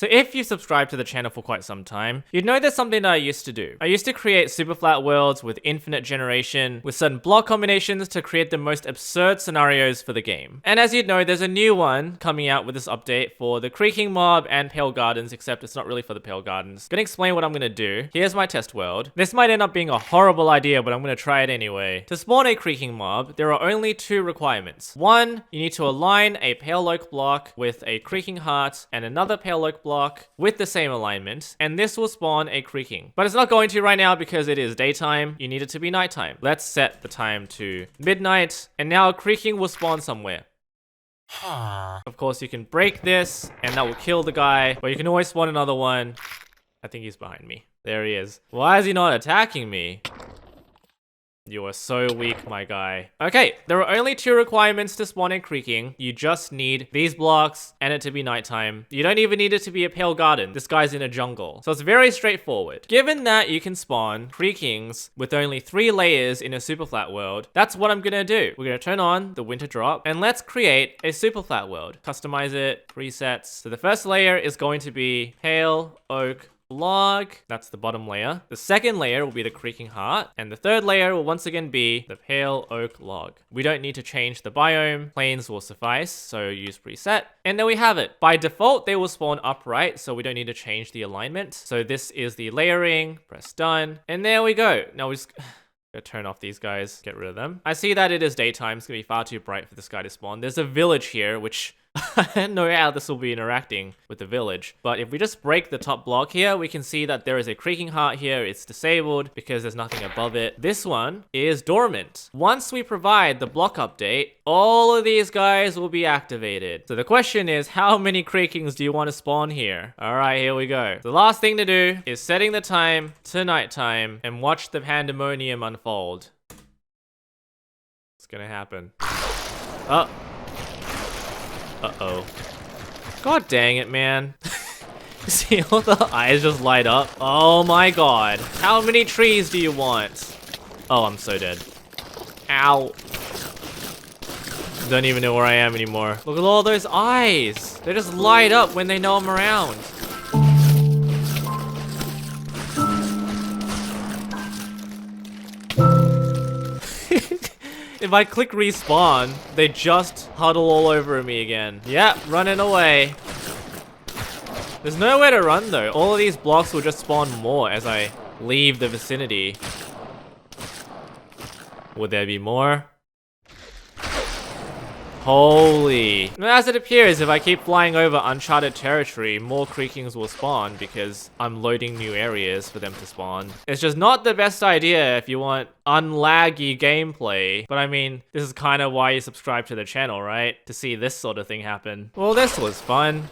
So if you subscribe to the channel for quite some time, you'd know there's something that I used to do. I used to create super flat worlds with infinite generation, with certain block combinations to create the most absurd scenarios for the game. And as you'd know, there's a new one coming out with this update for the Creaking Mob and Pale Gardens, except it's not really for the Pale Gardens. Gonna explain what I'm gonna do. Here's my test world. This might end up being a horrible idea, but I'm gonna try it anyway. To spawn a Creaking Mob, there are only two requirements. One, you need to align a Pale Oak block with a Creaking Heart and another Pale Oak block with the same alignment, and this will spawn a Creaking. But it's not going to right now because it is daytime. You need it to be nighttime. Let's set the time to midnight, and now a Creaking will spawn somewhere. Of course, you can break this, and that will kill the guy, but you can always spawn another one. I think he's behind me. There he is. Why is he not attacking me? You are so weak, my guy. Okay, there are only two requirements to spawn a Creaking. You just need these blocks and it to be nighttime. You don't even need it to be a Pale Garden. This guy's in a jungle. So it's very straightforward. Given that you can spawn Creakings with only 3 layers in a super flat world, that's what I'm gonna do. We're gonna turn on the winter drop and let's create a super flat world. Customize it, presets. So the first layer is going to be Pale Oak log. That's the bottom layer. The second layer will be the Creaking Heart, and the third layer will once again be the Pale Oak log. We don't need to change the biome. Plains will suffice, so use preset. And there we have it. By default, they will spawn upright, so we don't need to change the alignment. So this is the layering. Press done. And there we go. Now we just gonna turn off these guys, get rid of them. I see that it is daytime. It's gonna be far too bright for this guy to spawn. There's a village here, which I don't know how this will be interacting with the village. But if we just break the top block here, we can see that there is a Creaking Heart here. It's disabled because there's nothing above it. This one is dormant. Once we provide the block update, all of these guys will be activated. So the question is, how many Creakings do you want to spawn here? All right, here we go. The last thing to do is setting the time to nighttime and watch the pandemonium unfold. It's gonna happen. Oh. Uh-oh. God dang it, man. See all the eyes just light up? Oh my god. How many trees do you want? Oh, I'm so dead. Ow. Don't even know where I am anymore. Look at all those eyes. They just light up when they know I'm around. If I click respawn, they just huddle all over me again. Yep, running away. There's nowhere to run though. All of these blocks will just spawn more as I leave the vicinity. Would there be more? Holy. As it appears, if I keep flying over uncharted territory, more Creakings will spawn because I'm loading new areas for them to spawn. It's just not the best idea if you want unlaggy gameplay. But I mean, this is kind of why you subscribe to the channel, right? To see this sort of thing happen. Well, this was fun.